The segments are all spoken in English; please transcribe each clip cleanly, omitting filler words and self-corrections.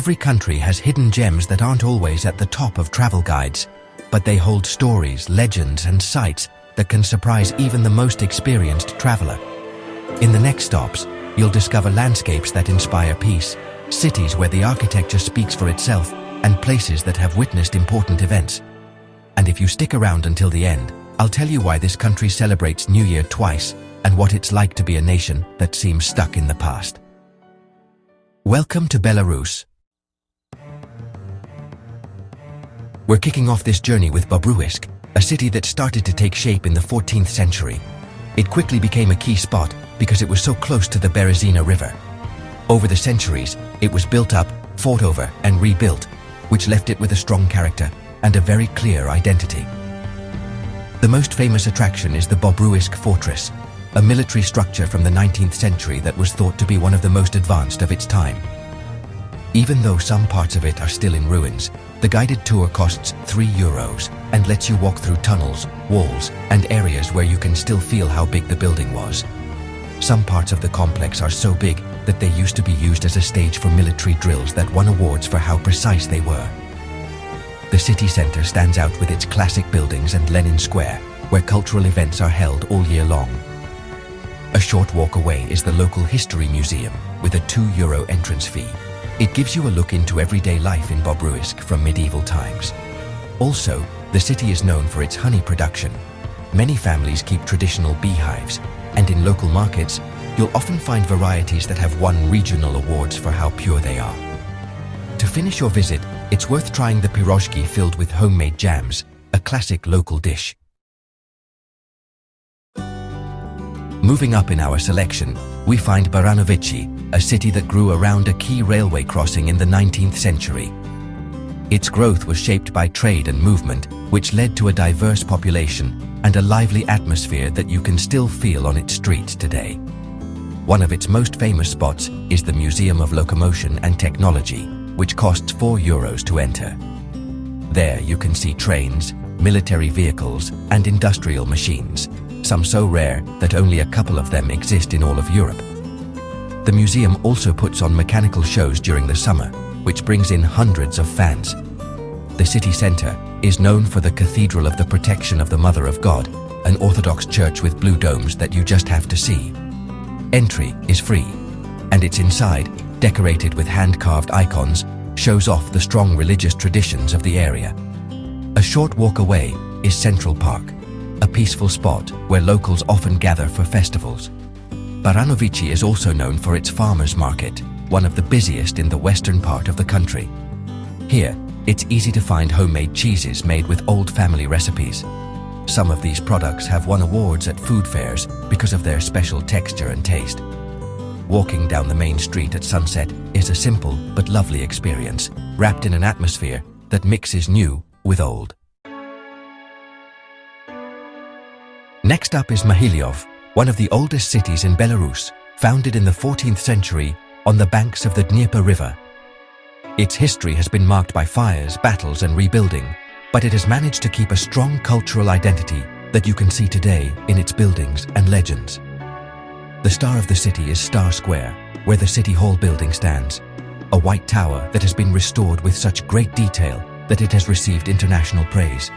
Every country has hidden gems that aren't always at the top of travel guides, but they hold stories, legends, and sights that can surprise even the most experienced traveler. In the next stops, you'll discover landscapes that inspire peace, cities where the architecture speaks for itself, and places that have witnessed important events. And if you stick around until the end, I'll tell you why this country celebrates New Year twice and what it's like to be a nation that seems stuck in the past. Welcome to Belarus. We're kicking off this journey with Bobruisk, a city that started to take shape in the 14th century. It quickly became a key spot because it was so close to the Berezina River. Over the centuries, it was built up, fought over, and rebuilt, which left it with a strong character and a very clear identity. The most famous attraction is the Bobruisk fortress, a military structure from the 19th century that was thought to be one of the most advanced of its time. Even though some parts of it are still in ruins, the guided tour costs €3 and lets you walk through tunnels, walls, and areas where you can still feel how big the building was. Some parts of the complex are so big that they used to be used as a stage for military drills that won awards for how precise they were. The city center stands out with its classic buildings and Lenin Square, where cultural events are held all year long. A short walk away is the local history museum with a €2 entrance fee. It gives you a look into everyday life in Bobruisk from medieval times. Also, the city is known for its honey production. Many families keep traditional beehives, and in local markets, you'll often find varieties that have won regional awards for how pure they are. To finish your visit, it's worth trying the pirozhki filled with homemade jams, a classic local dish. Moving up in our selection, we find Baranovichi, a city that grew around a key railway crossing in the 19th century. Its growth was shaped by trade and movement, which led to a diverse population and a lively atmosphere that you can still feel on its streets today. One of its most famous spots is the Museum of Locomotion and Technology, which costs €4 to enter. There you can see trains, military vehicles, and industrial machines, some so rare that only a couple of them exist in all of Europe. The museum also puts on mechanical shows during the summer, which brings in hundreds of fans. The city center is known for the Cathedral of the Protection of the Mother of God, an Orthodox church with blue domes that you just have to see. Entry is free, and its inside, decorated with hand-carved icons, shows off the strong religious traditions of the area. A short walk away is Central Park, a peaceful spot where locals often gather for festivals. Baranovichi is also known for its farmers' market, one of the busiest in the western part of the country. Here, it's easy to find homemade cheeses made with old family recipes. Some of these products have won awards at food fairs because of their special texture and taste. Walking down the main street at sunset is a simple but lovely experience, wrapped in an atmosphere that mixes new with old. Next up is Mahiliow, one of the oldest cities in Belarus, founded in the 14th century on the banks of the Dnieper River. Its history has been marked by fires, battles, and rebuilding, but it has managed to keep a strong cultural identity that you can see today in its buildings and legends. The star of the city is Star Square, where the City Hall building stands, a white tower that has been restored with such great detail that it has received international praise.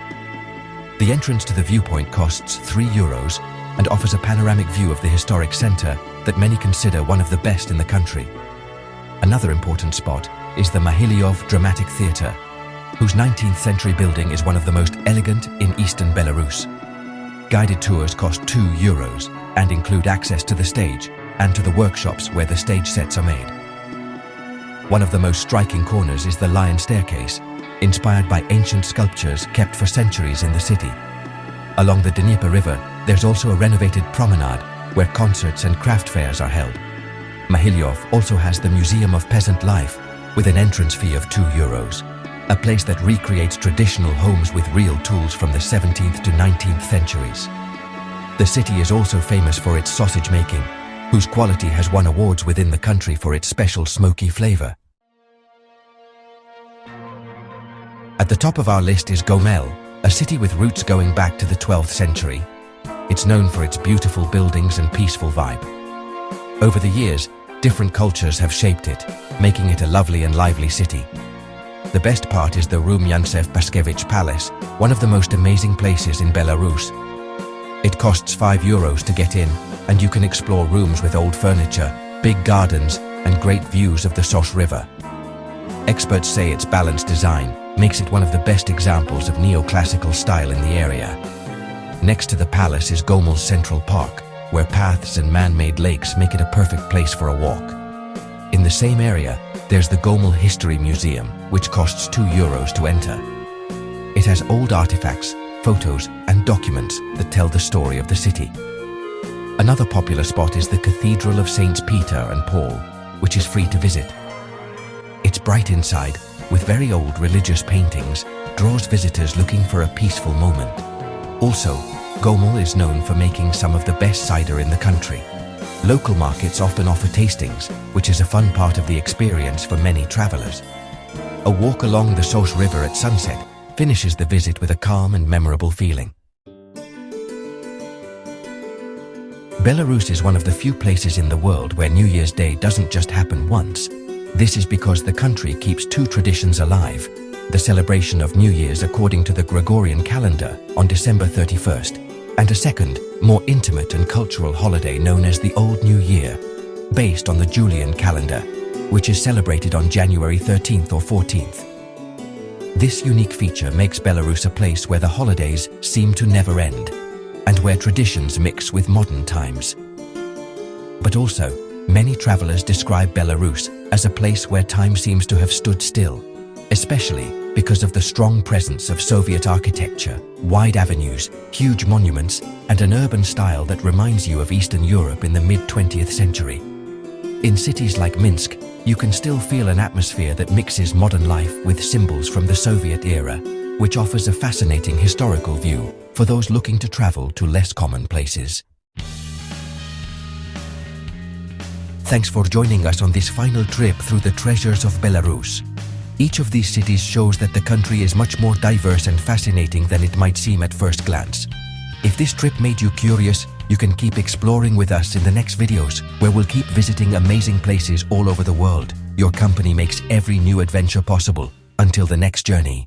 The entrance to the viewpoint costs €3 and offers a panoramic view of the historic center that many consider one of the best in the country. Another important spot is the Mahiliow Dramatic Theatre, whose 19th century building is one of the most elegant in eastern Belarus. Guided tours cost €2 and include access to the stage and to the workshops where the stage sets are made. One of the most striking corners is the Lion Staircase, inspired by ancient sculptures kept for centuries in the city. Along the Dnieper River, there's also a renovated promenade where concerts and craft fairs are held. Mahiliow also has the Museum of Peasant Life, with an entrance fee of €2, a place that recreates traditional homes with real tools from the 17th to 19th centuries. The city is also famous for its sausage making, whose quality has won awards within the country for its special smoky flavor. At the top of our list is Gomel, a city with roots going back to the 12th century. It's known for its beautiful buildings and peaceful vibe. Over the years, different cultures have shaped it, making it a lovely and lively city. The best part is the Rumyantsev Paskevich Palace, one of the most amazing places in Belarus. It costs €5 to get in, and you can explore rooms with old furniture, big gardens, and great views of the Sos River. Experts say its balanced design makes it one of the best examples of neoclassical style in the area. Next to the palace is Gomel's Central Park, where paths and man-made lakes make it a perfect place for a walk. In the same area, there's the Gomel History Museum, which costs €2 to enter. It has old artifacts, photos, and documents that tell the story of the city. Another popular spot is the Cathedral of Saints Peter and Paul, which is free to visit. It's bright inside, with very old religious paintings, draws visitors looking for a peaceful moment. Also, Gomel is known for making some of the best cider in the country. Local markets often offer tastings, which is a fun part of the experience for many travelers. A walk along the Sos River at sunset finishes the visit with a calm and memorable feeling. Belarus is one of the few places in the world where New Year's Day doesn't just happen once. This is because the country keeps two traditions alive: the celebration of New Year's according to the Gregorian calendar on December 31st, and a second, more intimate and cultural holiday known as the Old New Year, based on the Julian calendar, which is celebrated on January 13th or 14th. This unique feature makes Belarus a place where the holidays seem to never end, and where traditions mix with modern times. But also, many travelers describe Belarus as a place where time seems to have stood still, especially because of the strong presence of Soviet architecture, wide avenues, huge monuments, and an urban style that reminds you of Eastern Europe in the mid-20th century. In cities like Minsk, you can still feel an atmosphere that mixes modern life with symbols from the Soviet era, which offers a fascinating historical view for those looking to travel to less common places. Thanks for joining us on this final trip through the treasures of Belarus. Each of these cities shows that the country is much more diverse and fascinating than it might seem at first glance. If this trip made you curious, you can keep exploring with us in the next videos, where we'll keep visiting amazing places all over the world. Your company makes every new adventure possible. Until the next journey.